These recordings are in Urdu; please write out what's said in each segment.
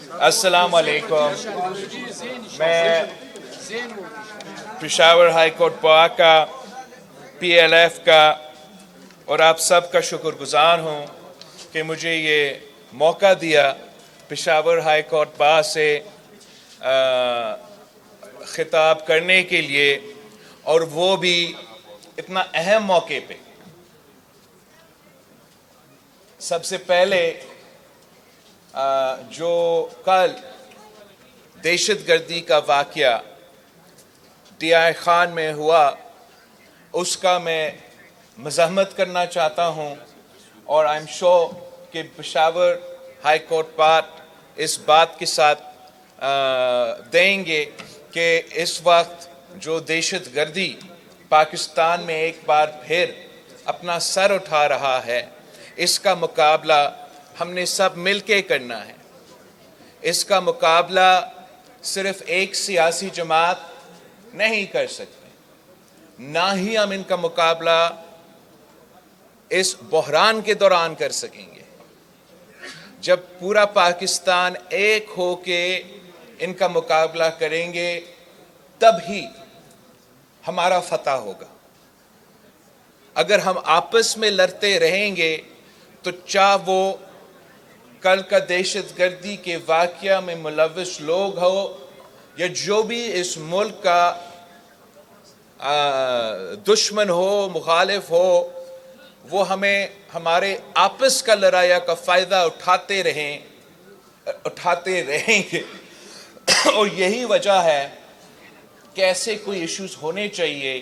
السلام علیکم. میں پشاور ہائی کورٹ پا کا PLF کا اور آپ سب کا شکر گزار ہوں کہ مجھے یہ موقع دیا پشاور ہائی کورٹ پا سے خطاب کرنے کے لیے، اور وہ بھی اتنا اہم موقع پہ. سب سے پہلے جو کل دہشت گردی کا واقعہ DI خان میں ہوا، اس کا میں مزاحمت کرنا چاہتا ہوں، اور آئی ایم شور کہ پشاور ہائی کورٹ پاٹ اس بات کے ساتھ دیں گے کہ اس وقت جو دہشت گردی پاکستان میں ایک بار پھر اپنا سر اٹھا رہا ہے، اس کا مقابلہ ہم نے سب مل کے کرنا ہے. اس کا مقابلہ صرف ایک سیاسی جماعت نہیں کر سکتے، نہ ہی ہم ان کا مقابلہ اس بحران کے دوران کر سکیں گے. جب پورا پاکستان ایک ہو کے ان کا مقابلہ کریں گے، تب ہی ہمارا فتح ہوگا. اگر ہم آپس میں لڑتے رہیں گے تو چاہے وہ کل کا دہشت گردی کے واقعہ میں ملوث لوگ ہو یا جو بھی اس ملک کا دشمن ہو، مخالف ہو، وہ ہمیں ہمارے آپس کا لڑائیاں کا فائدہ اٹھاتے رہیں گے. اور یہی وجہ ہے کہ ایسے کوئی ایشوز ہونے چاہیے،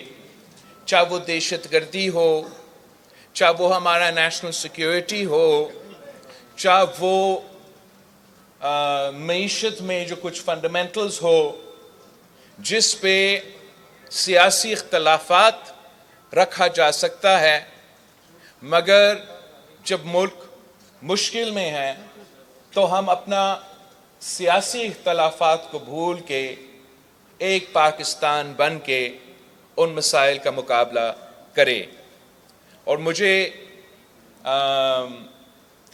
چاہے وہ دہشت گردی ہو، چاہے وہ ہمارا نیشنل سیکیورٹی ہو، چاہے وہ معیشت میں جو کچھ فنڈامنٹلز ہو جس پہ سیاسی اختلافات رکھا جا سکتا ہے. مگر جب ملک مشکل میں ہے تو ہم اپنا سیاسی اختلافات کو بھول کے ایک پاکستان بن کے ان مسائل کا مقابلہ کرے. اور مجھے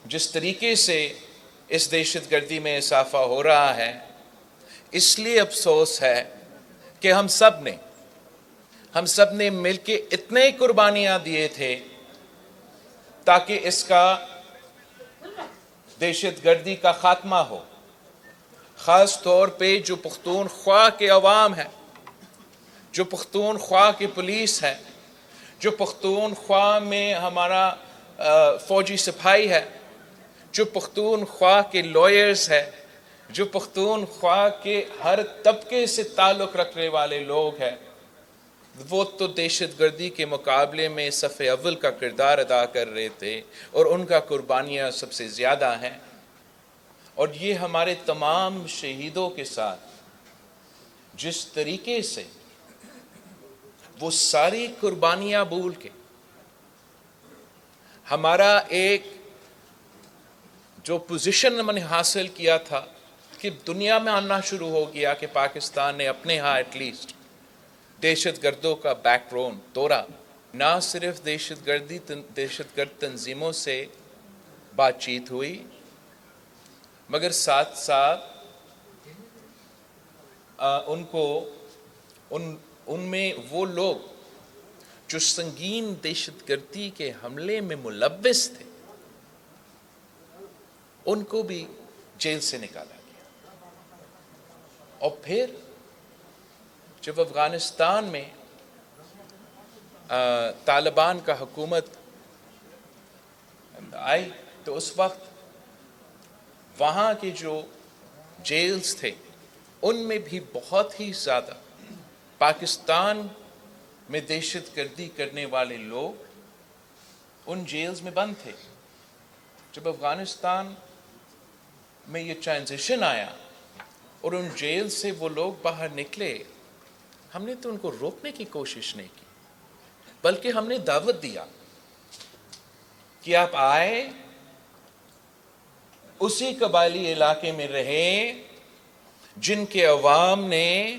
جس طریقے سے اس دہشت گردی میں اضافہ ہو رہا ہے، اس لیے افسوس ہے کہ ہم سب نے مل کے اتنے قربانیاں دیے تھے تاکہ اس کا دہشت گردی کا خاتمہ ہو. خاص طور پہ جو پختونخوا کے عوام ہے، جو پختونخوا کی پولیس ہے، جو پختونخوا میں ہمارا فوجی سپاہی ہے، جو پختونخوا کے لائرز ہے، جو پختونخوا کے ہر طبقے سے تعلق رکھنے والے لوگ ہیں، وہ تو دہشت گردی کے مقابلے میں صف اول کا کردار ادا کر رہے تھے، اور ان کا قربانیاں سب سے زیادہ ہیں. اور یہ ہمارے تمام شہیدوں کے ساتھ جس طریقے سے وہ ساری قربانیاں بھول کے ہمارا ایک جو پوزیشن میں نے حاصل کیا تھا کہ دنیا میں آنا شروع ہو گیا کہ پاکستان نے اپنے ہاں ایٹ لیسٹ دہشت گردوں کا بیک گراؤنڈ توڑا. نہ صرف دہشت گرد تنظیموں سے بات چیت ہوئی، مگر ساتھ ساتھ ان میں وہ لوگ جو سنگین دہشت گردی کے حملے میں ملوث تھے، ان کو بھی جیل سے نکالا گیا. اور پھر جب افغانستان میں طالبان کا حکومت آئی تو اس وقت وہاں کے جو جیلز تھے ان میں بھی بہت ہی زیادہ پاکستان میں دہشت گردی کرنے والے لوگ ان جیلز میں بند تھے. جب افغانستان میں یہ ٹرانزیشن آیا اور ان جیل سے وہ لوگ باہر نکلے، ہم نے تو ان کو روکنے کی کوشش نہیں کی، بلکہ ہم نے دعوت دیا کہ آپ آئے، اسی قبائلی علاقے میں رہیں جن کے عوام نے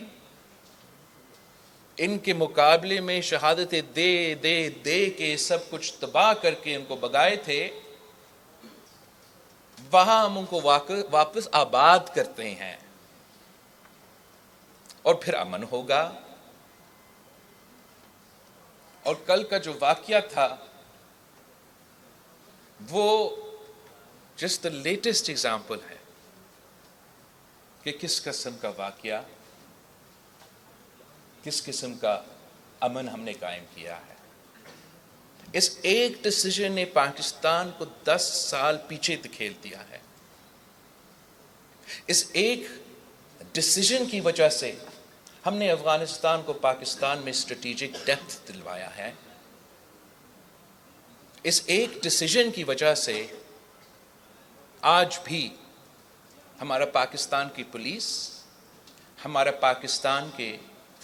ان کے مقابلے میں شہادتیں دے کے سب کچھ تباہ کر کے ان کو بگائے تھے. وہاں ہم ان کو واپس آباد کرتے ہیں اور پھر امن ہوگا. اور کل کا جو واقعہ تھا وہ جسٹ دا لیٹسٹ ایگزامپل ہے کہ کس قسم کا واقعہ، کس قسم کا امن ہم نے قائم کیا ہے. اس ایک ڈیسیژن نے پاکستان کو 10 سال پیچھے دھکیل دیا ہے. اس ایک ڈیسیژن کی وجہ سے ہم نے افغانستان کو پاکستان میں اسٹریٹجک ڈیپتھ دلوایا ہے. اس ایک ڈیسیژن کی وجہ سے آج بھی ہمارا پاکستان کی پولیس، ہمارا پاکستان کے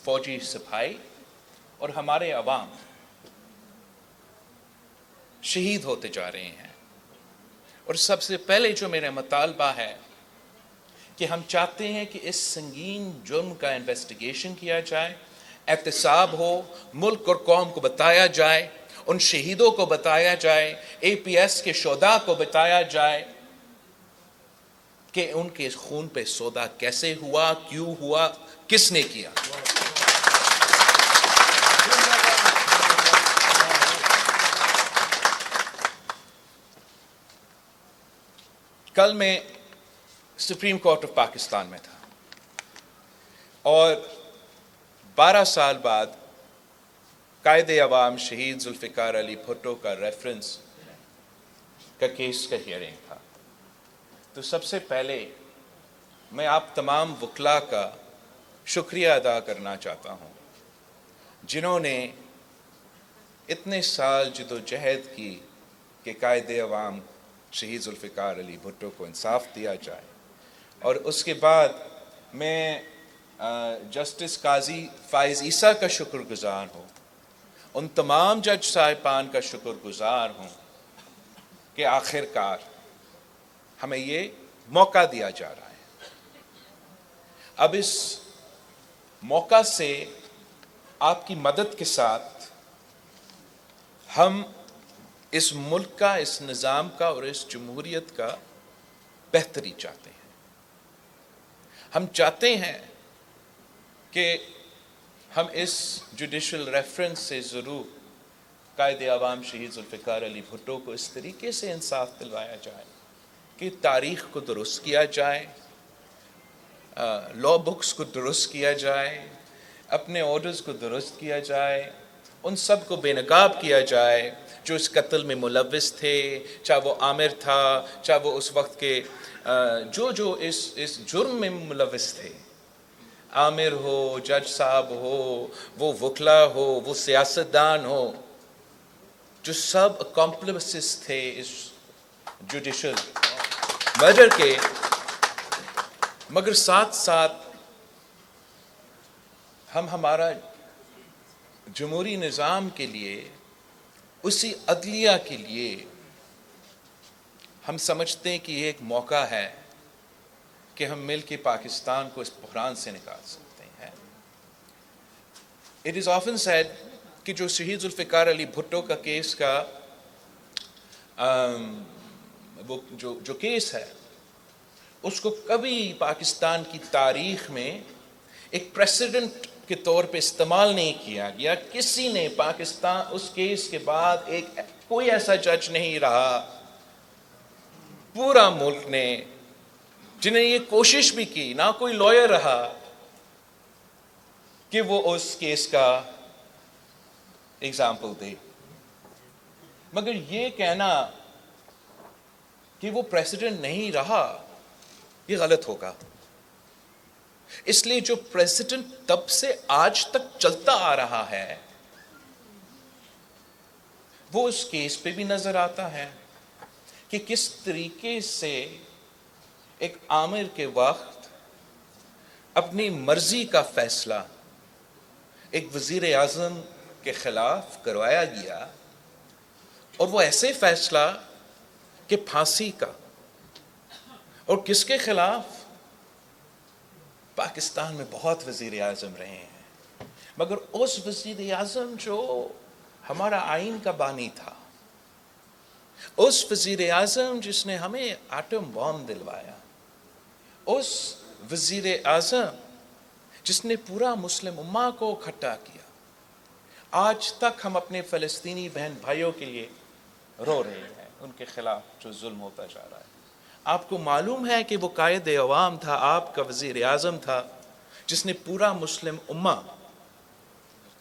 فوجی سپاہی اور ہمارے عوام شہید ہوتے جا رہے ہیں. اور سب سے پہلے جو میرا مطالبہ ہے کہ ہم چاہتے ہیں کہ اس سنگین جرم کا انویسٹیگیشن کیا جائے، احتساب ہو، ملک اور قوم کو بتایا جائے، ان شہیدوں کو بتایا جائے، اے پی ایس کے شہداء کو بتایا جائے کہ ان کے خون پہ سودا کیسے ہوا، کیوں ہوا، کس نے کیا. کل میں سپریم کورٹ آف پاکستان میں تھا اور 12 سال بعد قائد عوام شہید ذوالفقار علی بھٹو کا ریفرنس کا کیس کا ہیئرنگ تھا. تو سب سے پہلے میں آپ تمام وکلاء کا شکریہ ادا کرنا چاہتا ہوں جنہوں نے اتنے سال جدوجہد کی کہ قائد عوام شہید ذوالفقار علی بھٹو کو انصاف دیا جائے. اور اس کے بعد میں جسٹس قاضی فائز عیسیٰ کا شکر گزار ہوں، ان تمام جج صاحبان کا شکر گزار ہوں کہ آخر کار ہمیں یہ موقع دیا جا رہا ہے. اب اس موقع سے آپ کی مدد کے ساتھ ہم اس ملک کا، اس نظام کا اور اس جمہوریت کا بہتری چاہتے ہیں. ہم چاہتے ہیں کہ ہم اس جوڈیشل ریفرنس سے ضرور قائد عوام شہید ذوالفقار علی بھٹو کو اس طریقے سے انصاف دلوایا جائے کہ تاریخ کو درست کیا جائے، لا بکس کو درست کیا جائے، اپنے آرڈرز کو درست کیا جائے، ان سب کو بے نقاب کیا جائے جو اس قتل میں ملوث تھے، چاہے وہ عامر تھا، چاہے وہ اس وقت کے جو اس جرم میں ملوث تھے، عامر ہو، جج صاحب ہو، وہ وکلا ہو، وہ سیاستدان ہو، جو سب اکمپلسز تھے اس جوڈیشل مرڈر کے. مگر ساتھ ساتھ ہم ہمارا جمہوری نظام کے لیے، اسی عدلیہ کے لیے ہم سمجھتے ہیں کہ یہ ایک موقع ہے کہ ہم مل کے پاکستان کو اس بحران سے نکال سکتے ہیں. It is often said کہ جو شہید ذوالفقار علی بھٹو کا کیس کا وہ جو کیس ہے اس کو کبھی پاکستان کی تاریخ میں ایک پریسیڈنٹ کے طور پہ استعمال نہیں کیا گیا. کسی نے پاکستان اس کیس کے بعد کوئی ایسا جج نہیں رہا پورا ملک نے جنہیں یہ کوشش بھی کی، نہ کوئی لائر رہا کہ وہ اس کیس کا ایگزامپل دے. مگر یہ کہنا کہ وہ پریسیڈنٹ نہیں رہا یہ غلط ہوگا. اس لیے جو پریسیڈنٹ تب سے آج تک چلتا آ رہا ہے وہ اس کیس پہ بھی نظر آتا ہے کہ کس طریقے سے ایک عامر کے وقت اپنی مرضی کا فیصلہ ایک وزیر اعظم کے خلاف کروایا گیا، اور وہ ایسے فیصلہ کہ پھانسی کا. اور کس کے خلاف؟ پاکستان میں بہت وزیر اعظم رہے ہیں، مگر اس وزیر اعظم جو ہمارا آئین کا بانی تھا، اس وزیر اعظم جس نے ہمیں ایٹم بام دلوایا، اس وزیر اعظم جس نے پورا مسلم امہ کو اکٹھا کیا، آج تک ہم اپنے فلسطینی بہن بھائیوں کے لیے رو رہے ہیں، ان کے خلاف جو ظلم ہوتا جا رہا ہے۔ آپ کو معلوم ہے کہ وہ قائد عوام تھا، آپ کا وزیر اعظم تھا، جس نے پورا مسلم امہ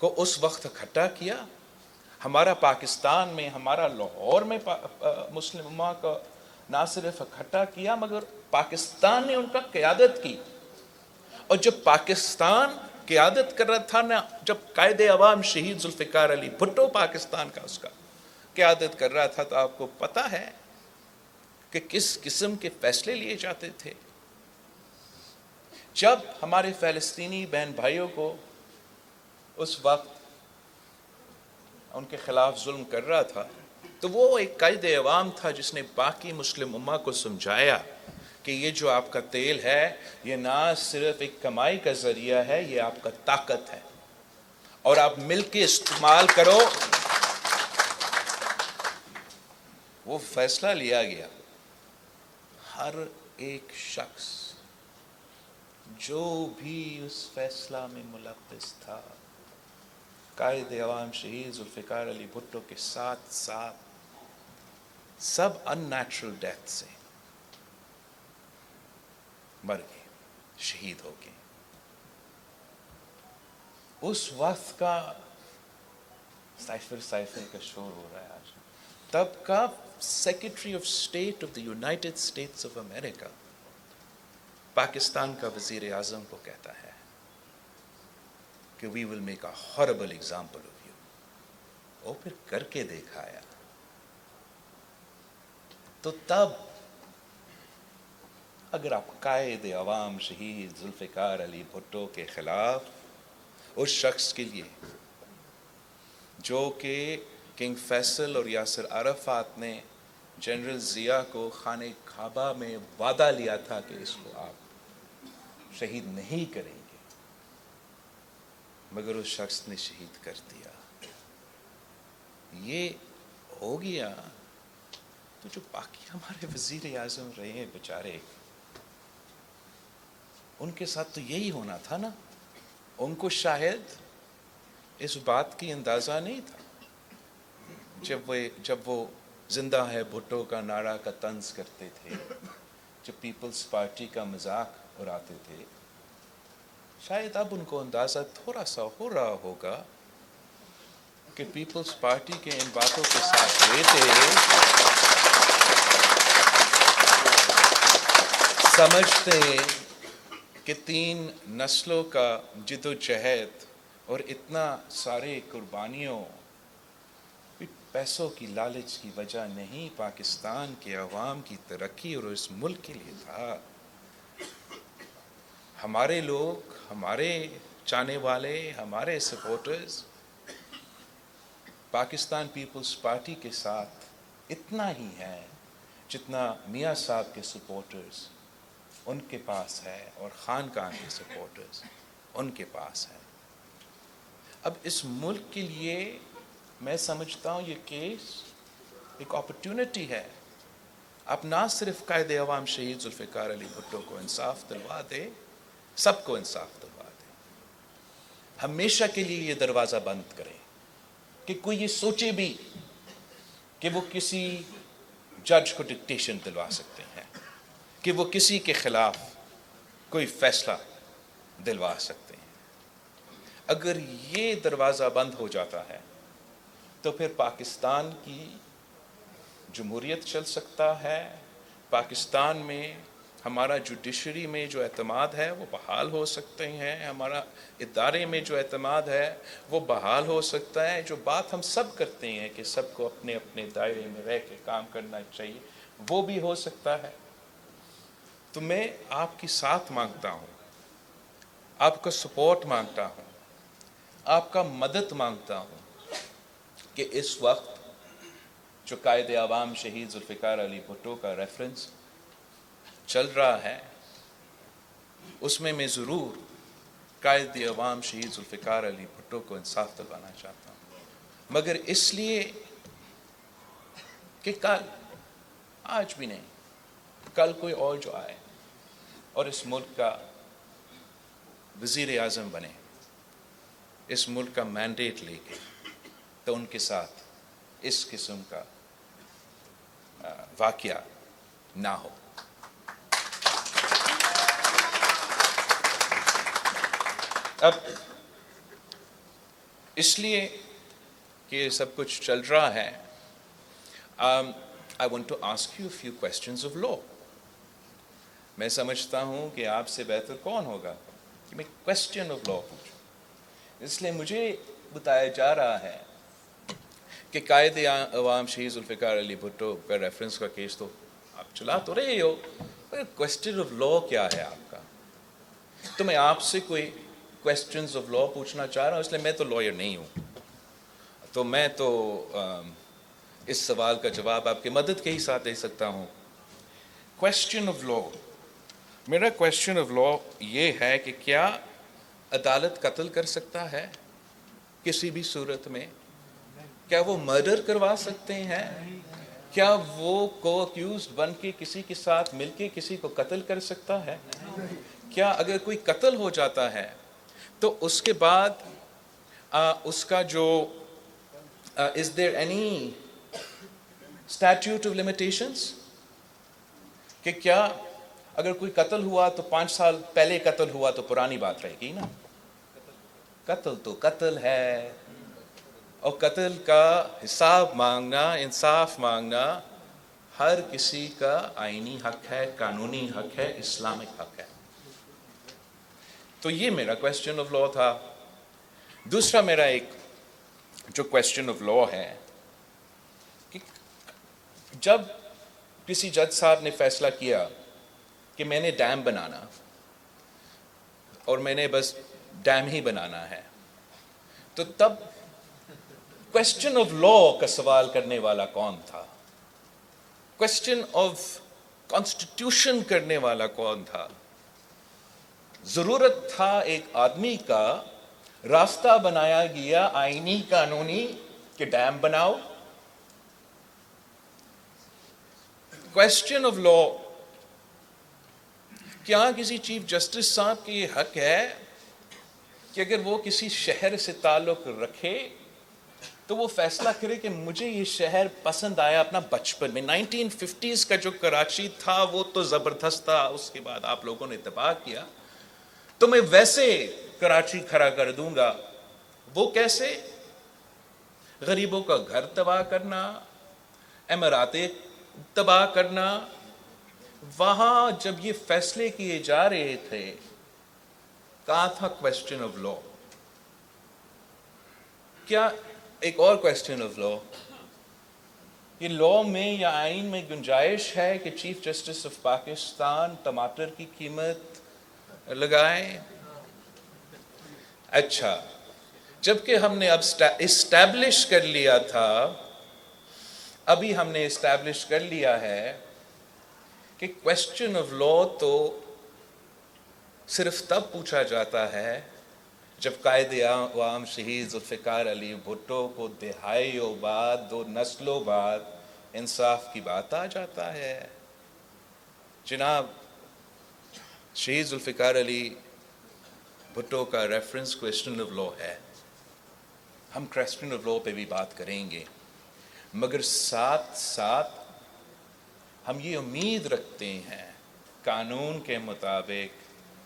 کو اس وقت اکٹھا کیا۔ ہمارا پاکستان میں، ہمارا لاہور میں مسلم امہ کو نہ صرف اکٹھا کیا مگر پاکستان نے ان کا قیادت کی۔ اور جب پاکستان قیادت کر رہا تھا نا، جب قائد عوام شہید ذوالفقار علی بھٹو پاکستان کا اس کا قیادت کر رہا تھا، تو آپ کو پتہ ہے کہ کس قسم کے فیصلے لیے جاتے تھے۔ جب ہمارے فلسطینی بہن بھائیوں کو اس وقت ان کے خلاف ظلم کر رہا تھا، تو وہ ایک قائد عوام تھا جس نے باقی مسلم امہ کو سمجھایا کہ یہ جو آپ کا تیل ہے، یہ نہ صرف ایک کمائی کا ذریعہ ہے، یہ آپ کا طاقت ہے، اور آپ مل کے استعمال کرو۔ وہ فیصلہ لیا گیا، ہر ایک شخص جو بھی اس فیصلہ میں ملوث تھا، قائد عوام شہید ذوالفقار علی بھٹو کے ساتھ ساتھ سب ان نیچرل ڈیتھ سے مر گئے، شہید ہو گئے۔ اس وقت کا سائفر کا شور ہو رہا ہے آج، تب کا secretary of state of the United States of امریکہ پاکستان کا وزیر اعظم کو کہتا ہے کہ we will make a horrible example of you, اور پھر کر کے دکھایا۔ تو تب اگر آپ قائد عوام شہید ذوالفقار علی بھٹو کے خلاف، اس شخص کے لیے جو کہ کنگ فیصل اور یاسر عرفات نے جنرل ضیاء کو خانہ کعبہ میں وعدہ لیا تھا کہ اس کو آپ شہید نہیں کریں گے، مگر اس شخص نے شہید کر دیا، یہ ہو گیا، تو جو باقی ہمارے وزیر اعظم رہے ہیں بیچارے، ان کے ساتھ تو یہی ہونا تھا نا۔ ان کو شاید اس بات کی اندازہ نہیں تھا جب وہ زندہ ہے بھٹو کا نعرہ کا طنز کرتے تھے، جب پیپلز پارٹی کا مذاق اڑاتے تھے، شاید اب ان کو اندازہ تھوڑا سا ہو رہا ہوگا کہ پیپلز پارٹی کے ان باتوں کے ساتھ سمجھتے کہ 3 نسلوں کا جد و جہد اور اتنا سارے قربانیوں پیسوں کی لالچ کی وجہ نہیں، پاکستان کے عوام کی ترقی اور اس ملک کے لیے تھا۔ ہمارے لوگ، ہمارے چاہنے والے، ہمارے سپورٹرز پاکستان پیپلز پارٹی کے ساتھ اتنا ہی ہے جتنا میاں صاحب کے سپورٹرز ان کے پاس ہے اور خانقاہ کے سپورٹرز ان کے پاس ہے۔ اب اس ملک کے لیے میں سمجھتا ہوں یہ کیس ایک اپرچونٹی ہے۔ اب نہ صرف قائد عوام شہید ذوالفقار علی بھٹو کو انصاف دلوا دے، سب کو انصاف دلوا دے، ہمیشہ کے لیے یہ دروازہ بند کرے کہ کوئی یہ سوچے بھی کہ وہ کسی جج کو ڈکٹیشن دلوا سکتے ہیں، کہ وہ کسی کے خلاف کوئی فیصلہ دلوا سکتے ہیں۔ اگر یہ دروازہ بند ہو جاتا ہے تو پھر پاکستان کی جمہوریت چل سکتا ہے، پاکستان میں ہمارا جوڈیشری میں جو اعتماد ہے وہ بحال ہو سکتے ہیں، ہمارا ادارے میں جو اعتماد ہے وہ بحال ہو سکتا ہے۔ جو بات ہم سب کرتے ہیں کہ سب کو اپنے اپنے دائرے میں رہ کے کام کرنا چاہیے، وہ بھی ہو سکتا ہے۔ تو میں آپ کی ساتھ مانگتا ہوں، آپ کا سپورٹ مانگتا ہوں، آپ کا مدد مانگتا ہوں کہ اس وقت جو قائد عوام شہید ذوالفقار علی بھٹو کا ریفرنس چل رہا ہے، اس میں ضرور قائد عوام شہید ذوالفقار علی بھٹو کو انصاف دلوانا چاہتا ہوں، مگر اس لیے کہ کل، آج بھی نہیں، کل کوئی اور جو آئے اور اس ملک کا وزیر اعظم بنے، اس ملک کا مینڈیٹ لے کے، تو ان کے ساتھ اس قسم کا واقعہ نہ ہو۔ اب اس لیے کہ یہ سب کچھ چل رہا ہے، I want to ask you a few questions of law۔ میں سمجھتا ہوں کہ آپ سے بہتر کون ہوگا کہ میں کوشچن آف لا پوچھوں۔ اس لیے مجھے بتایا جا رہا ہے کہ قائد عوام شہید ذوالفقار علی بھٹو کا ریفرنس کا کیس تو آپ چلا تو رہے ہو، کوشچن آف لا کیا ہے آپ کا؟ تو میں آپ سے کوئی کوشچنز آف لا پوچھنا چاہ رہا ہوں، اس لیے میں تو لائر نہیں ہوں، تو میں تو اس سوال کا جواب آپ کی مدد کے ہی ساتھ دے سکتا ہوں۔ کوشچن آف لا، میرا کوشچن آف لا یہ ہے کہ کیا عدالت قتل کر سکتا ہے کسی بھی صورت میں؟ کیا وہ مرڈر کروا سکتے ہیں؟ کیا وہ کو اکیوزڈ بن کے کسی کے ساتھ مل کے کسی کو قتل کر سکتا ہے؟ کیا اگر کوئی قتل ہو جاتا ہے تو اس کے بعد اس کا جو is there any statute of limitations؟ کہ کیا اگر کوئی قتل ہوا تو 5 سال پہلے قتل ہوا تو پرانی بات رہے گی نا؟ قتل تو قتل ہے، اور قتل کا حساب مانگنا، انصاف مانگنا ہر کسی کا آئینی حق ہے، قانونی حق ہے، اسلامک حق ہے۔ تو یہ میرا کوشچن آف لا تھا۔ دوسرا میرا ایک جو کوشچن آف لا ہے کہ جب کسی جج صاحب نے فیصلہ کیا کہ میں نے ڈیم بنانا اور میں نے بس ڈیم ہی بنانا ہے، تو تب کوشچن آف لا کا سوال کرنے والا کون تھا؟ کوشچن آف کانسٹیٹیوشن کرنے والا کون تھا؟ ضرورت تھا ایک آدمی کا، راستہ بنایا گیا آئینی قانونی کہ ڈیم بناؤ۔ کوشچن آف لا، کیا کسی چیف جسٹس صاحب کے یہ حق ہے کہ اگر وہ کسی شہر سے تعلق رکھے تو وہ فیصلہ کرے کہ مجھے یہ شہر پسند آیا اپنا بچپن میں، 1950s کا جو کراچی تھا وہ تو زبردست تھا، اس کے بعد آپ لوگوں نے اتفاق کیا تو میں ویسے کراچی کھڑا کر دوں گا۔ وہ کیسے؟ غریبوں کا گھر تباہ کرنا، اماراتیں تباہ کرنا۔ وہاں جب یہ فیصلے کیے جا رہے تھے کہاں تھا کوشچن آف لا؟ کیا ایک اور کوشچن آف لا، یہ لا میں یا آئین میں گنجائش ہے کہ چیف جسٹس آف پاکستان ٹماٹر کی قیمت لگائیں؟ اچھا، جبکہ ہم نے اب اسٹیبلش کر لیا تھا، ابھی ہم نے اسٹیبلش کر لیا ہے کہ کوشچن آف لا تو صرف تب پوچھا جاتا ہے جب قائد عوام شہید ذوالفقار علی بھٹو کو دہائیوں بعد، 2 نسلوں بعد انصاف کی بات آ جاتا ہے۔ جناب، شہید ذوالفقار علی بھٹو کا ریفرنس کوشچن آف لا ہے، ہم کوشچن آف لا پہ بھی بات کریں گے، مگر ساتھ ساتھ ہم یہ امید رکھتے ہیں قانون کے مطابق،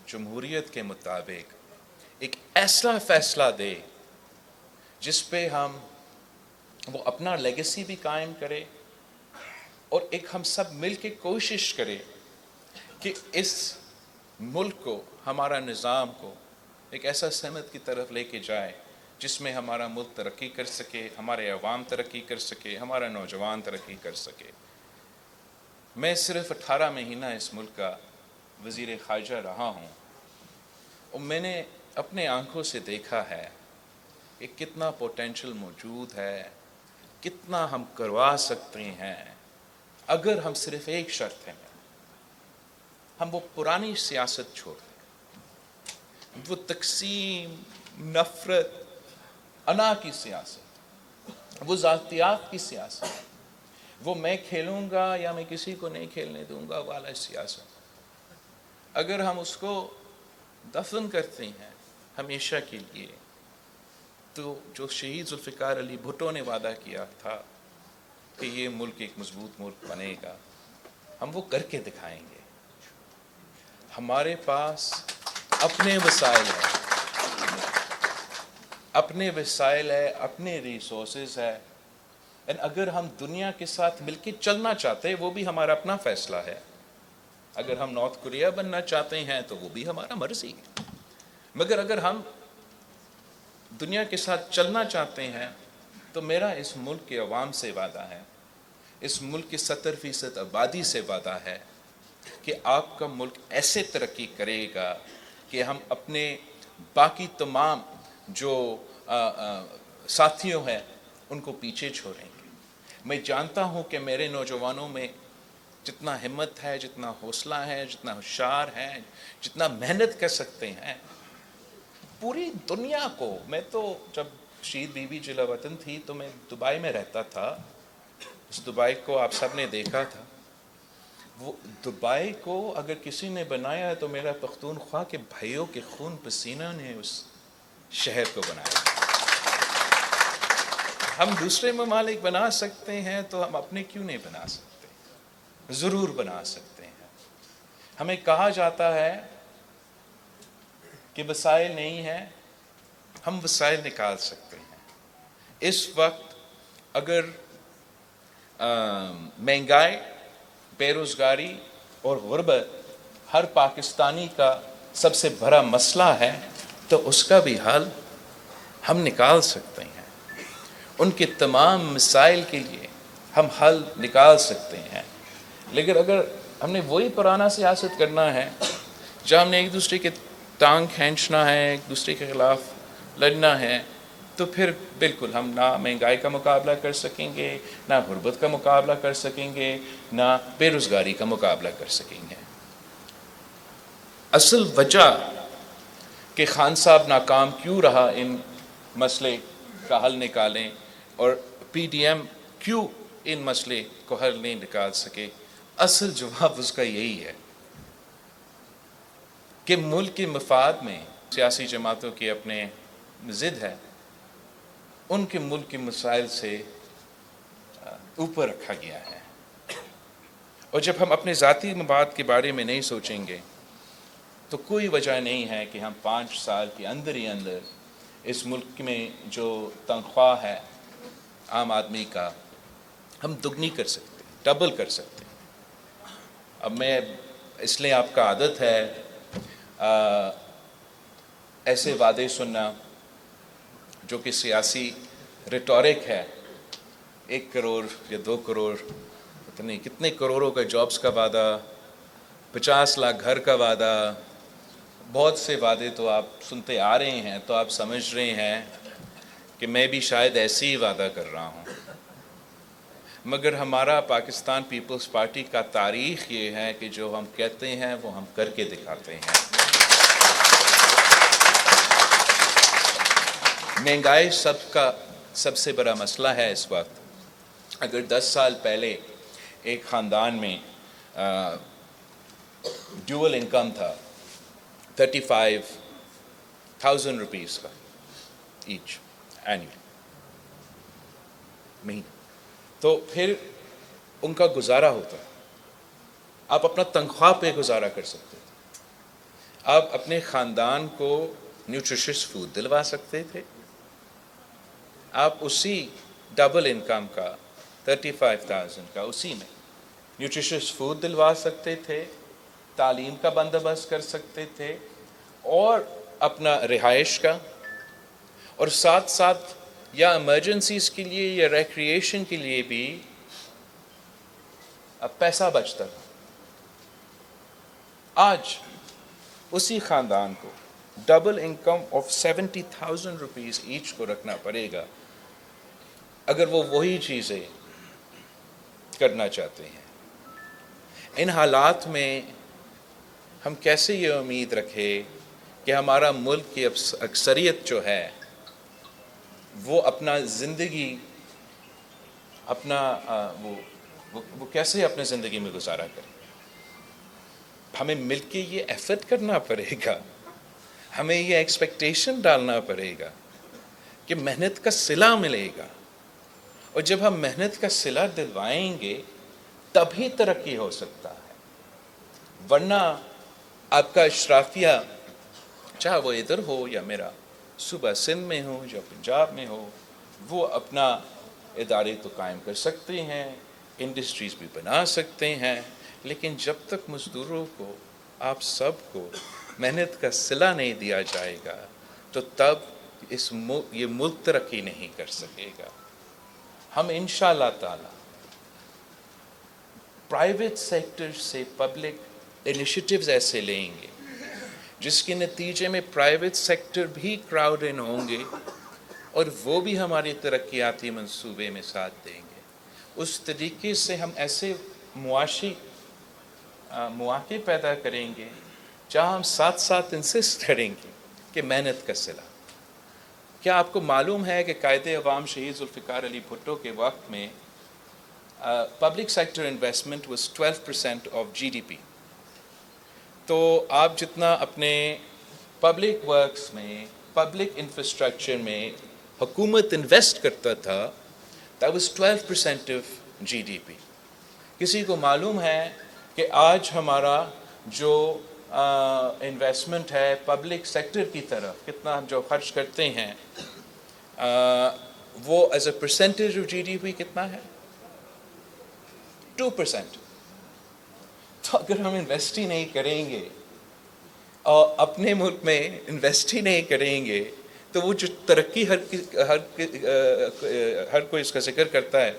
جمہوریت کے مطابق ایک ایسا فیصلہ دے جس پہ وہ اپنا لیگیسی بھی قائم کرے، اور ایک ہم سب مل کے کوشش کرے کہ اس ملک کو، ہمارا نظام کو ایک ایسا سمت کی طرف لے کے جائے جس میں ہمارا ملک ترقی کر سکے، ہمارے عوام ترقی کر سکے، ہمارا نوجوان ترقی کر سکے۔ میں صرف 18 مہینہ اس ملک کا وزیر خارجہ رہا ہوں، اور میں نے اپنے آنکھوں سے دیکھا ہے کہ کتنا پوٹینشل موجود ہے، کتنا ہم کروا سکتے ہیں اگر ہم صرف ایک شرط ہے، ہم وہ پرانی سیاست چھوڑ دیں، وہ تقسیم، نفرت، انا کی سیاست، وہ ذاتیات کی سیاست، وہ میں کھیلوں گا یا میں کسی کو نہیں کھیلنے دوں گا والا سیاست، اگر ہم اس کو دفن کرتے ہیں ہمیشہ کے لیے، تو جو شہید ذوالفقار علی بھٹو نے وعدہ کیا تھا کہ یہ ملک ایک مضبوط ملک بنے گا، ہم وہ کر کے دکھائیں گے۔ ہمارے پاس اپنے وسائل ہیں، اپنے ریسورسز ہے، اگر ہم دنیا کے ساتھ مل کے چلنا چاہتے ہیں وہ بھی ہمارا اپنا فیصلہ ہے۔ اگر ہم نارتھ کوریا بننا چاہتے ہیں تو وہ بھی ہمارا مرضی ہے، مگر اگر ہم دنیا کے ساتھ چلنا چاہتے ہیں تو میرا اس ملک کے عوام سے وعدہ ہے، اس ملک کی 70% آبادی سے وعدہ ہے کہ آپ کا ملک ایسے ترقی کرے گا کہ ہم اپنے باقی تمام جو ساتھیوں ہیں ان کو پیچھے چھوڑیں گے۔ میں جانتا ہوں کہ میرے نوجوانوں میں جتنا ہمت ہے، جتنا حوصلہ ہے، جتنا ہوشیار ہے، جتنا محنت کر سکتے ہیں، پوری دنیا کو، میں تو جب شہید بی بی جلا وطن تھی تو میں دبئی میں رہتا تھا، اس دبئی کو آپ سب نے دیکھا تھا، وہ دبئی کو اگر کسی نے بنایا ہے تو میرا پختونخوا کے بھائیوں کے خون پسینہ نے اس شہر کو بنایا۔ ہم دوسرے ممالک بنا سکتے ہیں تو ہم اپنے کیوں نہیں بنا سکتے؟ ضرور بنا سکتے ہیں۔ ہمیں کہا جاتا ہے کہ وسائل نہیں ہیں، ہم وسائل نکال سکتے ہیں۔ اس وقت اگر مہنگائی، بے روزگاری اور غربت ہر پاکستانی کا سب سے بڑا مسئلہ ہے تو اس کا بھی حل ہم نکال سکتے ہیں۔ ان کے تمام مسائل کے لیے ہم حل نکال سکتے ہیں، لیکن اگر ہم نے وہی پرانا سیاست کرنا ہے جہاں ہم نے ایک دوسرے کے ٹانگ کھینچنا ہے، ایک دوسرے کے خلاف لڑنا ہے، تو پھر بالکل ہم نہ مہنگائی کا مقابلہ کر سکیں گے، نہ غربت کا مقابلہ کر سکیں گے، نہ بے روزگاری کا مقابلہ کر سکیں گے۔ اصل وجہ کہ خان صاحب ناکام کیوں رہا ان مسئلے کا حل نکالیں اور پی ڈی ایم کیوں ان مسئلے کو حل نہیں نکال سکے، اصل جواب اس کا یہی ہے کہ ملک کے مفاد میں سیاسی جماعتوں کی اپنے ضد ہے، ان کے ملک کے مسائل سے اوپر رکھا گیا ہے، اور جب ہم اپنے ذاتی مفاد کے بارے میں نہیں سوچیں گے تو کوئی وجہ نہیں ہے کہ ہم 5 سال کے اندر ہی اندر اس ملک میں جو تنخواہ ہے عام آدمی کا ہم دگنی کر سکتے ہیں، ڈبل کر سکتے ہیں۔ اب میں اس لیے آپ کا عادت ہے ایسے وعدے سننا جو کہ سیاسی ریٹورک ہے، 1 کروڑ یا 2 کروڑ، پتہ نہیں کتنے کروڑوں کا جابز کا وعدہ، 50 لاکھ گھر کا وعدہ، بہت سے وعدے تو آپ سنتے آ رہے ہیں، تو آپ سمجھ رہے ہیں کہ میں بھی شاید ایسے ہی وعدہ کر رہا ہوں، مگر ہمارا پاکستان پیپلز پارٹی کا تاریخ یہ ہے کہ جو ہم کہتے ہیں وہ ہم کر کے دکھاتے ہیں۔ مہنگائی سب سے بڑا مسئلہ ہے اس وقت۔ اگر 10 سال پہلے ایک خاندان میں ڈیول انکم تھا 35,000 روپیز کا ایچ اینوئل مہینہ، تو پھر ان کا گزارا ہوتا، آپ اپنا تنخواہ پہ گزارا کر سکتے تھے، آپ اپنے خاندان کو نیوٹریشس فوڈ دلوا سکتے تھے، آپ اسی ڈبل انکم کا 35,000 کا اسی میں نیوٹریشس فوڈ دلوا سکتے تھے، تعلیم کا بندوبست کر سکتے تھے، اور اپنا رہائش کا، اور ساتھ ساتھ یا ایمرجنسیز کے لیے یا ریکریشن کے لیے بھی پیسہ بچتا تھا۔ آج اسی خاندان کو ڈبل انکم آف 70,000 روپیز ایچ کو رکھنا پڑے گا اگر وہ وہی چیزیں کرنا چاہتے ہیں۔ ان حالات میں ہم کیسے یہ امید رکھیں کہ ہمارا ملک کی اکثریت جو ہے وہ اپنا زندگی، اپنا وہ وہ کیسے اپنے زندگی میں گزارا کریں؟ ہمیں مل کے یہ ایفرٹ کرنا پڑے گا، ہمیں یہ ایکسپیکٹیشن ڈالنا پڑے گا کہ محنت کا صلہ ملے گا، اور جب ہم محنت کا صلہ دلوائیں گے تبھی ترقی ہو سکتا ہے، ورنہ آپ کا اشرافیہ چاہے وہ ادھر ہو یا میرا صوبہ سندھ میں ہو یا پنجاب میں ہو، وہ اپنا ادارے تو قائم کر سکتے ہیں، انڈسٹریز بھی بنا سکتے ہیں، لیکن جب تک مزدوروں کو، آپ سب کو محنت کا صلہ نہیں دیا جائے گا تو تب یہ ملک ترقی نہیں کر سکے گا۔ ہم انشاءاللہ تعالی پرائیویٹ سیکٹر سے پبلک انیشیٹیوز ایسے لیں گے جس کے نتیجے میں پرائیویٹ سیکٹر بھی کراؤڈ ان ہوں گے اور وہ بھی ہماری ترقیاتی منصوبے میں ساتھ دیں گے۔ اس طریقے سے ہم ایسے معاشی مواقع پیدا کریں گے جہاں ہم ساتھ ساتھ انسسٹ کریں گے کہ محنت کا صلہ۔ کیا آپ کو معلوم ہے کہ قائد عوام شہید ذوالفقار علی بھٹو کے وقت میں public sector investment was 12% of GDP؟ تو آپ جتنا اپنے پبلک ورکس میں، پبلک انفراسٹرکچر میں حکومت انویسٹ کرتا تھا، that was 12% of GDP۔ کسی کو معلوم ہے کہ آج ہمارا جو انویسٹمنٹ ہے پبلک سیکٹر کی طرف، کتنا ہم جو خرچ کرتے ہیں، وہ as a percentage of GDP کتنا ہے؟ 2%۔ تو اگر ہم انویسٹ ہی نہیں کریں گے اور اپنے ملک میں انویسٹ ہی نہیں کریں گے تو وہ جو ترقی ہر کوئی اس کا ذکر کرتا ہے،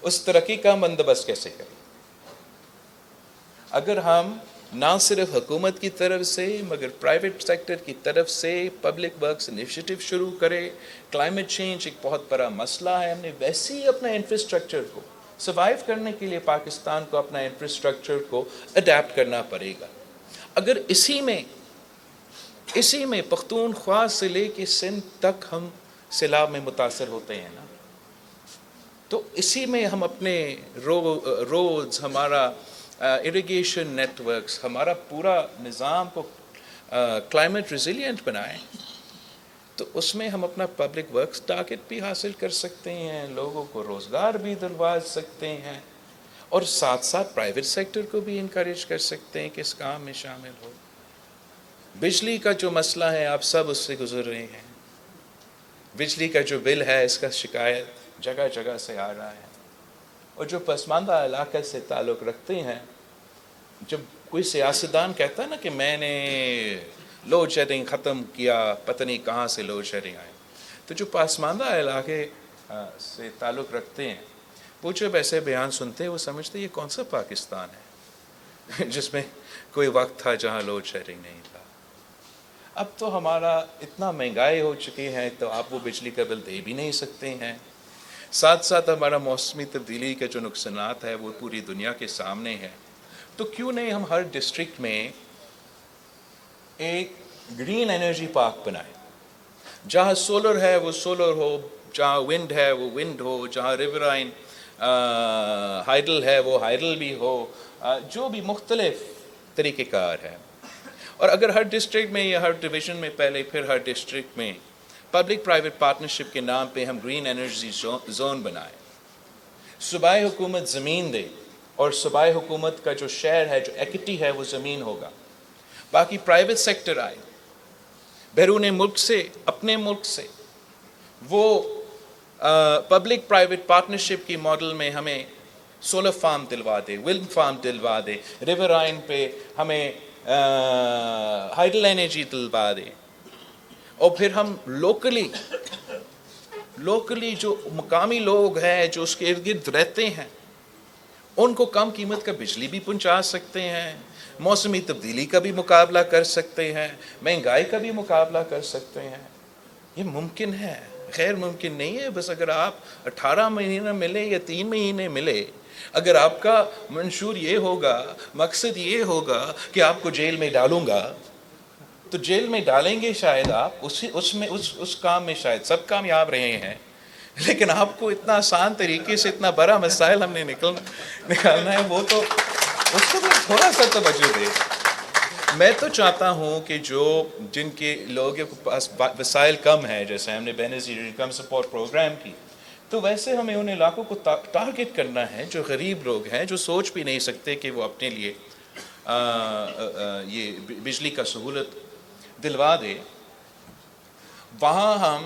اس ترقی کا بندوبست کیسے کریں؟ اگر ہم نہ صرف حکومت کی طرف سے مگر پرائیویٹ سیکٹر کی طرف سے پبلک ورکس انیشیٹو شروع کرے۔ کلائمیٹ چینج ایک بہت بڑا مسئلہ ہے، ہم نے ویسے ہی اپنا انفراسٹرکچر کو سروائیو کرنے کے لیے پاکستان کو اپنا انفراسٹرکچر کو اڈیپٹ کرنا پڑے گا۔ اگر اسی میں پختونخوا سے لے کے سندھ تک ہم سیلاب میں متاثر ہوتے ہیں نا، تو اسی میں ہم اپنے روڈز، ہمارا اریگیشن نیٹ ورکس، ہمارا پورا نظام کو کلائمیٹ ریزیلینٹ بنائیں، تو اس میں ہم اپنا پبلک ورکس ٹارگٹ بھی حاصل کر سکتے ہیں، لوگوں کو روزگار بھی دلوا سکتے ہیں، اور ساتھ ساتھ پرائیویٹ سیکٹر کو بھی انکریج کر سکتے ہیں کہ اس کام میں شامل ہو۔ بجلی کا جو مسئلہ ہے، آپ سب اس سے گزر رہے ہیں، بجلی کا جو بل ہے اس کا شکایت جگہ جگہ سے آ رہا ہے، اور جو پسماندہ علاقے سے تعلق رکھتے ہیں، جب کوئی سیاستدان کہتا ہے نا کہ میں نے لوڈ شیڈنگ ختم کیا، پتہ نہیں کہاں سے لوڈ شیڈنگ آئے، تو جو پسماندہ علاقے سے تعلق رکھتے ہیں وہ جب ایسے بیان سنتے ہیں وہ سمجھتے ہیں یہ کون سا پاکستان ہے جس میں کوئی وقت تھا جہاں لوڈ شیڈنگ نہیں تھا۔ اب تو ہمارا اتنا مہنگائی ہو چکی ہے تو آپ وہ بجلی کا بل دے بھی نہیں سکتے ہیں، ساتھ ساتھ ہمارا موسمی تبدیلی کے جو نقصانات ہے وہ پوری دنیا کے سامنے ہے۔ تو کیوں نہیں ہم ہر ڈسٹرکٹ میں ایک گرین انرجی پارک بنائیں، جہاں سولر ہے وہ سولر ہو، جہاں ونڈ ہے وہ ونڈ ہو، جہاں ریورائن ہائیڈل ہے وہ ہائیڈل بھی ہو، جو بھی مختلف طریقہ کار ہے۔ اور اگر ہر ڈسٹرکٹ میں یا ہر ڈویژن میں پہلے پھر ہر ڈسٹرکٹ میں پبلک پرائیویٹ پارٹنرشپ کے نام پہ ہم گرین انرجی زون بنائیں، صوبائی حکومت زمین دے اور صوبائی حکومت کا جو شیئر ہے، جو ایکٹی ہے، وہ زمین ہوگا، باقی پرائیویٹ سیکٹر آئے بیرون ملک سے، اپنے ملک سے، وہ پبلک پرائیویٹ پارٹنرشپ کی ماڈل میں ہمیں سولر فارم دلوا دے، ونڈ فارم دلوا دے، ریورائن پہ ہمیں ہائیڈل انرجی دلوا دے، اور پھر ہم لوکلی جو مقامی لوگ ہیں جو اس کے ارد گرد رہتے ہیں ان کو کم قیمت کا بجلی بھی پہنچا سکتے ہیں، موسمی تبدیلی کا بھی مقابلہ کر سکتے ہیں، مہنگائی کا بھی مقابلہ کر سکتے ہیں۔ یہ ممکن ہے، غیر ممکن نہیں ہے۔ بس اگر آپ 18 مہینہ ملے یا 3 مہینے ملے، اگر آپ کا منشور یہ ہوگا، مقصد یہ ہوگا کہ آپ کو جیل میں ڈالوں گا، تو جیل میں ڈالیں گے شاید آپ، اس کام میں شاید سب کامیاب رہے ہیں، لیکن آپ کو اتنا آسان طریقے سے اتنا بڑا مسائل ہم نے نکالنا ہے، وہ تو اس کو تھوڑا سا توجہ دے۔ میں تو چاہتا ہوں کہ جن کے لوگوں کے پاس وسائل کم ہیں، جیسے ہم نے بے نظیر انکم سپورٹ پروگرام کی، تو ویسے ہمیں ان علاقوں کو ٹارگٹ کرنا ہے جو غریب لوگ ہیں، جو سوچ بھی نہیں سکتے کہ وہ اپنے لیے یہ بجلی کا سہولت دلوا دے۔ وہاں ہم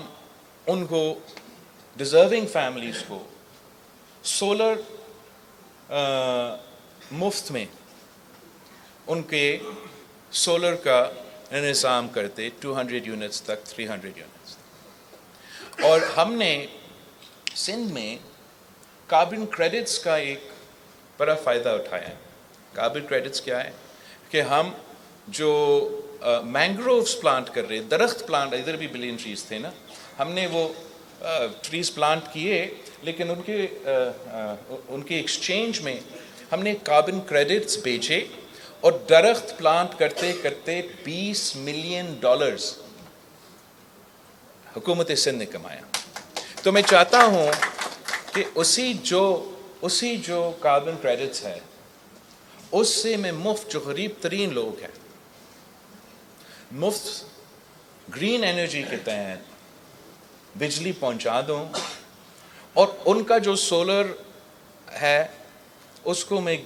ان کو ڈیزرونگ فیملیز کو سولر مفت میں ان کے سولر کا انتظام کرتے 200 یونٹس تک، 300 یونٹس تک۔ اور ہم نے سندھ میں کاربن کریڈٹس کا ایک بڑا فائدہ اٹھایا ہے۔ کاربن کریڈٹس کیا ہے کہ ہم جو مینگرووز پلانٹ کر رہے، درخت پلانٹ، ادھر بھی بلین ٹریز تھے نا، ہم نے وہ ٹریز پلانٹ کیے، لیکن ان کے ایکسچینج میں ہم نے کاربن کریڈٹس بیچے، اور درخت پلانٹ کرتے کرتے $20 ملین حکومت سندھ نے کمایا۔ تو میں چاہتا ہوں کہ اسی جو کاربن کریڈٹس ہے، اس سے میں مفت جو غریب ترین لوگ ہیں، مفت گرین انرجی کے تحت بجلی پہنچا دوں، اور ان کا جو سولر ہے اس کو میں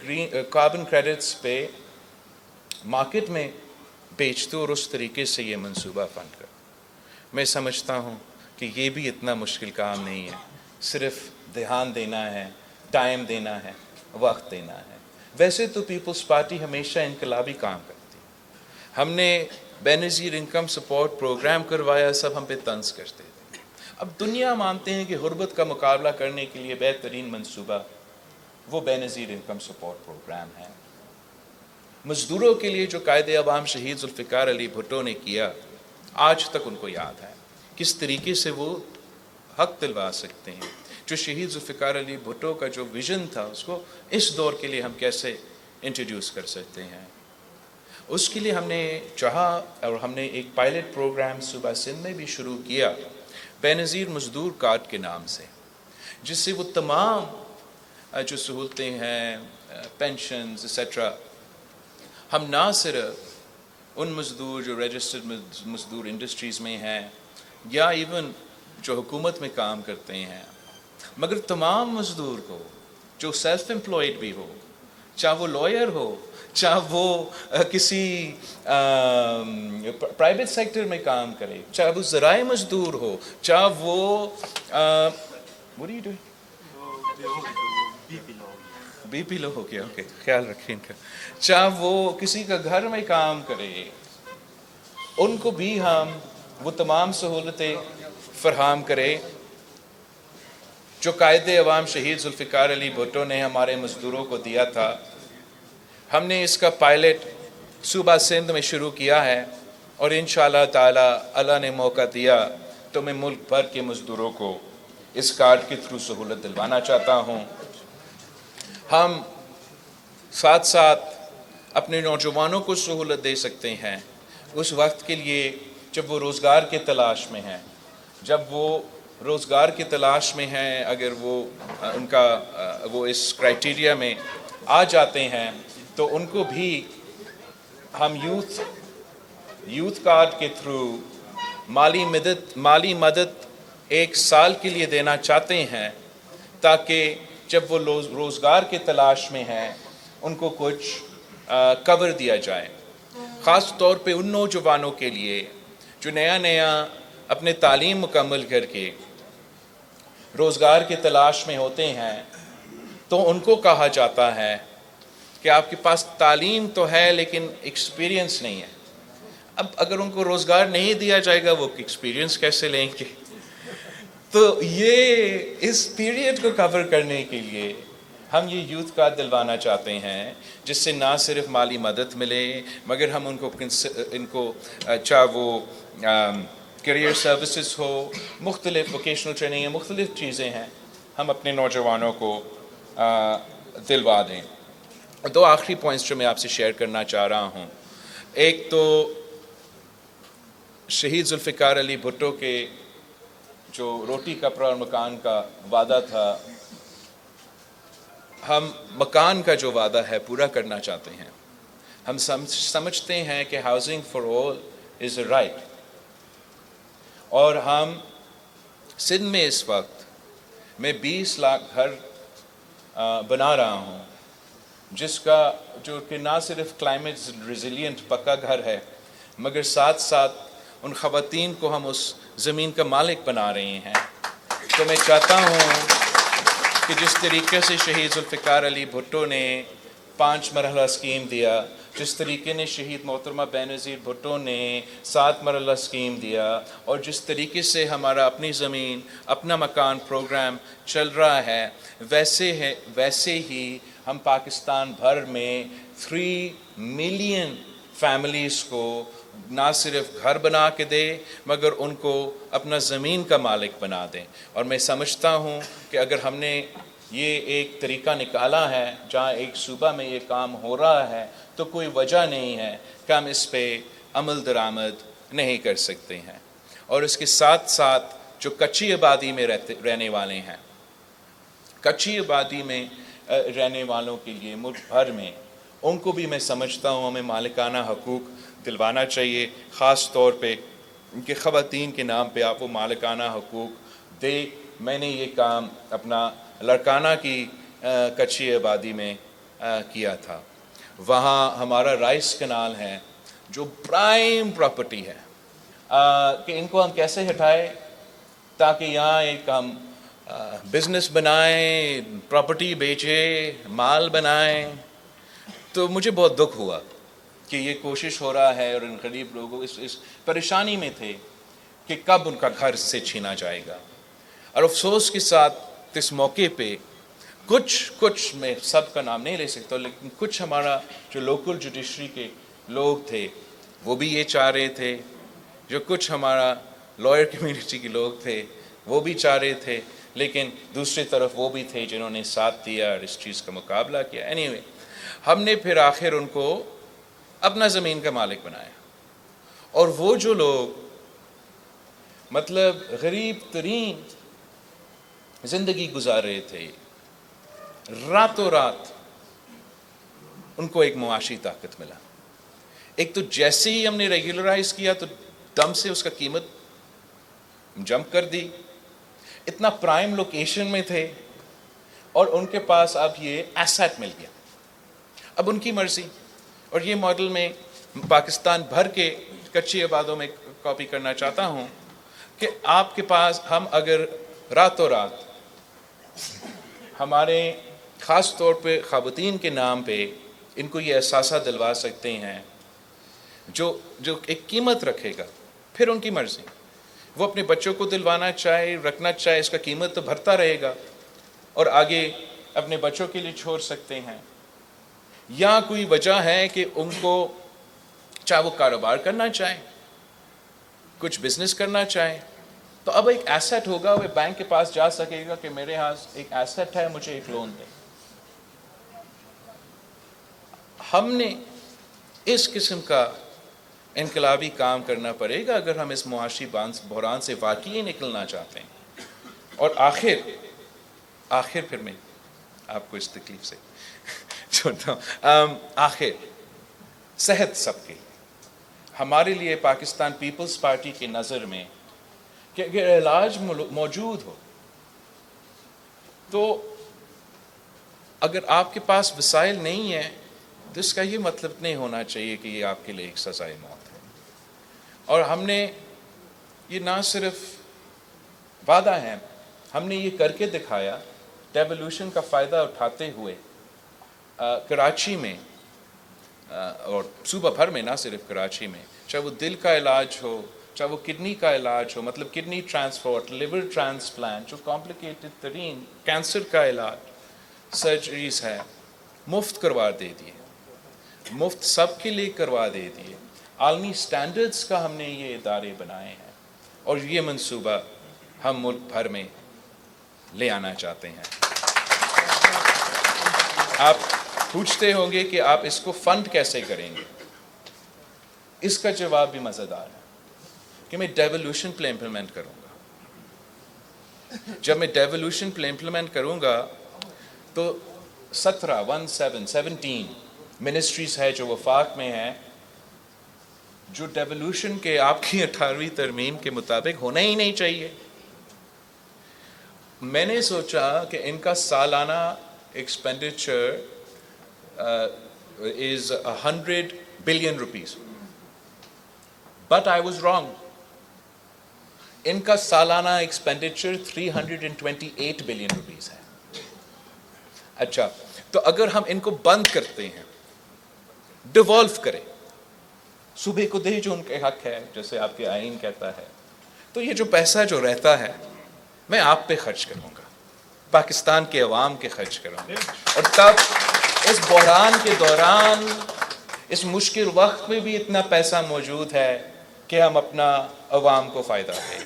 کاربن کریڈٹس پہ مارکیٹ میں بیچ دوں، اور اس طریقے سے یہ منصوبہ فنڈ کروں۔ میں سمجھتا ہوں کہ یہ بھی اتنا مشکل کام نہیں ہے، صرف دھیان دینا ہے، ٹائم دینا ہے، وقت دینا ہے۔ ویسے تو پیپلز پارٹی ہمیشہ انقلابی کام کرتی ہے۔ ہم نے بے نظیر انکم سپورٹ پروگرام کروایا، سب ہم پہ طنز کرتے تھے۔ اب دنیا مانتے ہیں کہ غربت کا مقابلہ کرنے کے لیے بہترین منصوبہ وہ بے نظیر انکم سپورٹ پروگرام ہے۔ مزدوروں کے لیے جو قائد عوام شہید ذوالفقار علی بھٹو نے کیا، آج تک ان کو یاد ہے کس طریقے سے وہ حق دلوا سکتے ہیں۔ جو شہید ذوالفقار علی بھٹو کا جو ویژن تھا، اس کو اس دور کے لیے ہم کیسے انٹروڈیوس کر سکتے ہیں، اس کے لیے ہم نے چاہا، اور ہم نے ایک پائلٹ پروگرام صوبہ سندھ میں بھی شروع کیا بے نظیر مزدور کارڈ کے نام سے، جس سے وہ تمام جو سہولتیں ہیں، پینشنز ایٹسٹرا، ہم نہ صرف ان مزدور جو رجسٹرڈ مزدور انڈسٹریز میں ہیں یا ایون جو حکومت میں کام کرتے ہیں، مگر تمام مزدور کو جو سیلف امپلائڈ بھی ہو، چاہے وہ لائر ہو، چاہے وہ کسی پرائیویٹ سیکٹر میں کام کرے، چاہے وہ زرعی مزدور ہو، چاہے وہ بی پی لو ہو گیا، اوکے، خیال رکھیں ان کا، چاہے وہ کسی کا گھر میں کام کرے، ان کو بھی ہم وہ تمام سہولتیں فراہم کرے جو قائد عوام شہید ذوالفقار علی بھٹو نے ہمارے مزدوروں کو دیا تھا۔ ہم نے اس کا پائلٹ صوبہ سندھ میں شروع کیا ہے، اور انشاءاللہ تعالی اللہ نے موقع دیا تو میں ملک بھر کے مزدوروں کو اس کارڈ کے تھرو سہولت دلوانا چاہتا ہوں۔ ہم ساتھ ساتھ اپنے نوجوانوں کو سہولت دے سکتے ہیں اس وقت کے لیے جب وہ روزگار کے تلاش میں ہیں، جب وہ روزگار کی تلاش میں ہیں، اگر وہ اس کرائٹیریا میں آ جاتے ہیں تو ان کو بھی ہم یوتھ کارڈ کے تھرو مالی مدد 1 سال کے لیے دینا چاہتے ہیں، تاکہ جب وہ روزگار کے تلاش میں ہیں ان کو کچھ کور دیا جائے، خاص طور پہ ان نوجوانوں کے لیے جو نیا اپنے تعلیم مکمل کر کے روزگار کی تلاش میں ہوتے ہیں، تو ان کو کہا جاتا ہے کہ آپ کے پاس تعلیم تو ہے لیکن ایکسپیرینس نہیں ہے۔ اب اگر ان کو روزگار نہیں دیا جائے گا، وہ ایکسپیرینس کیسے لیں گے؟ تو یہ اس پیریڈ کو کور کرنے کے لیے ہم یہ یوتھ کارڈ دلوانا چاہتے ہیں، جس سے نہ صرف مالی مدد ملے، مگر ہم ان کو چاہے وہ کیریئر سروسز ہو، مختلف ووکیشنل ٹریننگ ہیں، مختلف چیزیں ہیں، ہم اپنے نوجوانوں کو دلوا دیں۔ 2 آخری پوائنٹس جو میں آپ سے شیئر کرنا چاہ رہا ہوں، ایک تو شہید ذوالفقار علی بھٹو کے جو روٹی کپڑا اور مکان کا وعدہ تھا، ہم مکان کا جو وعدہ ہے پورا کرنا چاہتے ہیں. ہم سمجھتے ہیں کہ housing for all is a right, اور ہم سندھ میں اس وقت میں 20 لاکھ گھر بنا رہا ہوں، جس کا جو کہ نہ صرف کلائمیٹ ریزیلینٹ پکا گھر ہے، مگر ساتھ ساتھ ان خواتین کو ہم اس زمین کا مالک بنا رہے ہیں. تو میں چاہتا ہوں کہ جس طریقے سے شہید ذوالفقار علی بھٹو نے 5 مرحلہ اسکیم دیا، جس طریقے نے شہید محترمہ بینظیر بھٹو نے 7 مرحلہ اسکیم دیا، اور جس طریقے سے ہمارا اپنی زمین اپنا مکان پروگرام چل رہا ہے، ویسے ہی ہم پاکستان بھر میں 3 ملین فیملیز کو نہ صرف گھر بنا کے دے مگر ان کو اپنا زمین کا مالک بنا دیں. اور میں سمجھتا ہوں کہ اگر ہم نے یہ ایک طریقہ نکالا ہے جہاں ایک صوبہ میں یہ کام ہو رہا ہے، تو کوئی وجہ نہیں ہے کہ ہم اس پہ عمل درآمد نہیں کر سکتے ہیں. اور اس کے ساتھ ساتھ جو کچی آبادی میں رہنے والے ہیں، کچی آبادی میں رہنے والوں کے لیے ملک بھر میں، ان کو بھی میں سمجھتا ہوں ہمیں مالکانہ حقوق دلوانا چاہیے. خاص طور پہ ان کے خواتین کے نام پہ آپ وہ مالکانہ حقوق دے. میں نے یہ کام اپنا لڑکانہ کی کچی آبادی میں کیا تھا. وہاں ہمارا رائس کنال ہے جو پرائم پراپرٹی ہے، کہ ان کو ہم کیسے ہٹائیں تاکہ یہاں ایک ہم بزنس بنائیں، پراپرٹی بیچیں، مال بنائیں. تو مجھے بہت دکھ ہوا کہ یہ کوشش ہو رہا ہے، اور ان غریب لوگوں اس پریشانی میں تھے کہ کب ان کا گھر سے چھینا جائے گا. اور افسوس کے ساتھ اس موقع پہ کچھ میں سب کا نام نہیں لے سکتا، لیکن کچھ ہمارا جو لوکل جوڈیشری کے لوگ تھے وہ بھی یہ چاہ رہے تھے، جو کچھ ہمارا لائر کمیونٹی کے لوگ تھے وہ بھی چاہ رہے تھے، لیکن دوسری طرف وہ بھی تھے جنہوں نے ساتھ دیا اور اس چیز کا مقابلہ کیا. اینیوے، ہم نے پھر آخر ان کو اپنا زمین کا مالک بنایا. اور وہ جو لوگ مطلب غریب ترین زندگی گزار رہے تھے، راتوں رات ان کو ایک معاشی طاقت ملا. ایک تو جیسے ہی ہم نے ریگولرائز کیا تو دم سے اس کا قیمت جمپ کر دی. اتنا پرائم لوکیشن میں تھے اور ان کے پاس اب یہ ایسٹ مل گیا. اب ان کی مرضی. اور یہ ماڈل میں پاکستان بھر کے کچی آبادوں میں کاپی کرنا چاہتا ہوں کہ آپ کے پاس ہم اگر راتوں رات ہمارے خاص طور پہ خواتین کے نام پہ ان کو یہ احساسہ دلوا سکتے ہیں جو ایک قیمت رکھے گا، پھر ان کی مرضی. وہ اپنے بچوں کو دلوانا چاہے، رکھنا چاہے، اس کا قیمت تو بھرتا رہے گا اور آگے اپنے بچوں کے لیے چھوڑ سکتے ہیں. یا کوئی وجہ ہے کہ ان کو چاہے وہ کاروبار کرنا چاہیں، کچھ بزنس کرنا چاہیں، تو اب ایک ایسٹ ہوگا، وہ بینک کے پاس جا سکے گا کہ میرے ہاں ایک ایسٹ ہے، مجھے ایک لون دیں. ہم نے اس قسم کا انقلابی کام کرنا پڑے گا اگر ہم اس معاشی بحران سے واقعی نکلنا چاہتے ہیں. اور آخر پھر میں آپ کو اس تکلیف سے چھوڑتا ہوں. آخر صحت سب کے ہمارے لیے پاکستان پیپلز پارٹی کی نظر میں کہ اگر علاج موجود ہو تو اگر آپ کے پاس وسائل نہیں ہیں تو اس کا یہ مطلب نہیں ہونا چاہیے کہ یہ آپ کے لیے ایک سزائے موت ہے. اور ہم نے یہ نہ صرف وعدہ ہے، ہم نے یہ کر کے دکھایا. ڈیولوشن کا فائدہ اٹھاتے ہوئے کراچی میں اور صوبہ بھر میں، نہ صرف کراچی میں، چاہے وہ دل کا علاج ہو، چاہے وہ کڈنی کا علاج ہو، مطلب کڈنی ٹرانسپورٹ، لیور ٹرانسپلانٹ، جو کمپلیکیٹڈ ترین کینسر کا علاج، سرجریز ہے، مفت کروا دے دیے، مفت سب کے لیے کروا دے دیے. عالمی سٹینڈرڈز کا ہم نے یہ ادارے بنائے ہیں اور یہ منصوبہ ہم ملک بھر میں لے آنا چاہتے ہیں. آپ پوچھتے ہوں گے کہ آپ اس کو فنڈ کیسے کریں گے. اس کا جواب بھی مزیدار ہے کہ میں ڈیولوشن پلان امپلیمنٹ کروں گا. جب میں ڈیولوشن پلان امپلیمنٹ کروں گا تو 17 منسٹریز ہے جو وفاق میں ہیں جو ڈیولوشن کے آپ کی 18ویں ترمیم کے مطابق ہونا ہی نہیں چاہیے. میں نے سوچا کہ ان کا سالانہ expenditure is 100 billion rupees. But I was wrong. ان کا سالانہ ایکسپینڈیچر 328 بلین روپیز ہے. اچھا تو اگر ہم ان کو بند کرتے ہیں, ڈیوالو کریں, صوبے کو دے جو ان کے حق ہے جیسے آپ کے آئین کہتا ہے, تو یہ جو پیسہ جو رہتا ہے میں آپ پہ خرچ کروں گا, پاکستان کے عوام کے خرچ کروں گا, اور تب اس بحران کے دوران اس مشکل وقت میں بھی اتنا پیسہ موجود ہے کہ ہم اپنا عوام کو فائدہ دیں.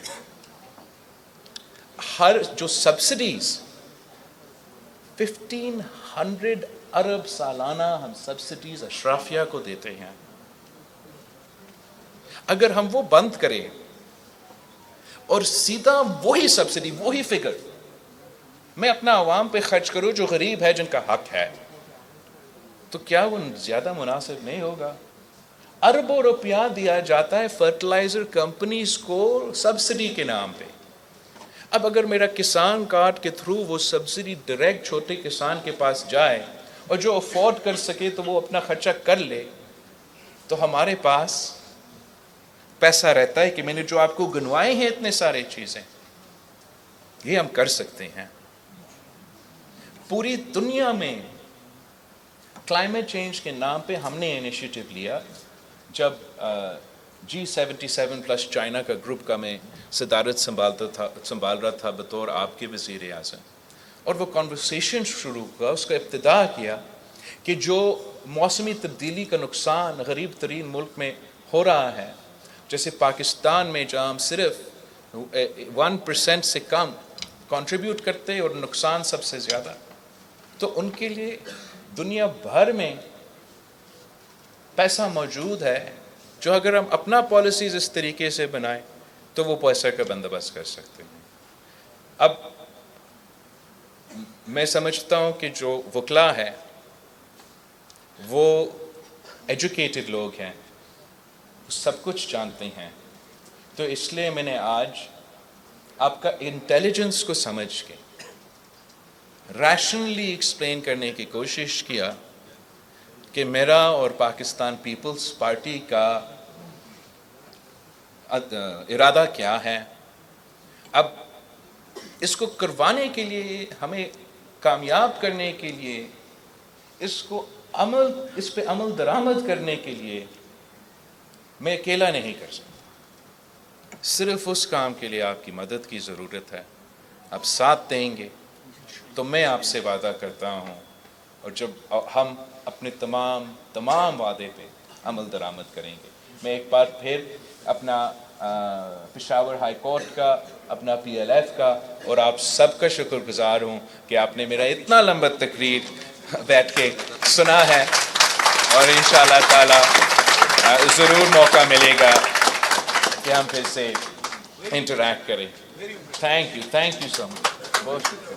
ہر جو سبسڈیز 1500 ارب سالانہ ہم سبسڈیز اشرافیہ کو دیتے ہیں, اگر ہم وہ بند کریں اور سیدھا وہی سبسڈی وہی فگر میں اپنا عوام پہ خرچ کروں جو غریب ہے جن کا حق ہے, تو کیا وہ زیادہ مناسب نہیں ہوگا؟ اربوں روپیہ دیا جاتا ہے فرٹیلائزر کمپنیز کو سبسڈی کے نام پہ. اب اگر میرا کسان کارڈ کے تھرو وہ سبسڈی ڈائریکٹ چھوٹے کسان کے پاس جائے اور جو افورڈ کر سکے تو وہ اپنا خرچہ کر لے, تو ہمارے پاس پیسہ رہتا ہے کہ میں نے جو آپ کو گنوائے ہیں اتنے سارے چیزیں یہ ہم کر سکتے ہیں. پوری دنیا میں کلائمیٹ چینج کے نام پہ ہم نے انیشیٹو لیا. جب G77 پلس چائنا کا گروپ کا میں صدارت سنبھال رہا تھا بطور آپ کے وزیر اعظم, اور وہ کنورسیشن شروع ہوا, اس کا ابتدا کیا کہ جو موسمی تبدیلی کا نقصان غریب ترین ملک میں ہو رہا ہے, جیسے پاکستان میں جہاں ہم صرف 1% سے کم کنٹریبیوٹ کرتے اور نقصان سب سے زیادہ, تو ان کے لیے دنیا بھر میں پیسہ موجود ہے جو اگر ہم اپنا پالیسیز اس طریقے سے بنائیں تو وہ پیسے کا بندوبست کر سکتے ہیں. اب میں سمجھتا ہوں کہ جو وکلا ہے وہ ایجوکیٹڈ لوگ ہیں, سب کچھ جانتے ہیں, تو اس لیے میں نے آج آپ کا انٹیلیجنس کو سمجھ کے ریشنلی ایکسپلین کرنے کی کوشش کیا کہ میرا اور پاکستان پیپلز پارٹی کا ارادہ کیا ہے. اب اس کو کروانے کے لیے, ہمیں کامیاب کرنے کے لیے, اس پہ عمل درآمد کرنے کے لیے میں اکیلا نہیں کر سکتا. صرف اس کام کے لیے آپ کی مدد کی ضرورت ہے. آپ ساتھ دیں گے تو میں آپ سے وعدہ کرتا ہوں, اور جب ہم اپنے تمام وعدے پہ عمل درآمد کریں گے. میں ایک بار پھر اپنا پشاور ہائی کورٹ کا, اپنا PLF کا اور آپ سب کا شکر گزار ہوں کہ آپ نے میرا اتنا لمبا تقریر بیٹھ کے سنا ہے, اور انشاءاللہ تعالی ضرور موقع ملے گا کہ ہم پھر سے انٹریکٹ کریں. تھینک یو سو مچ. بہت شکریہ.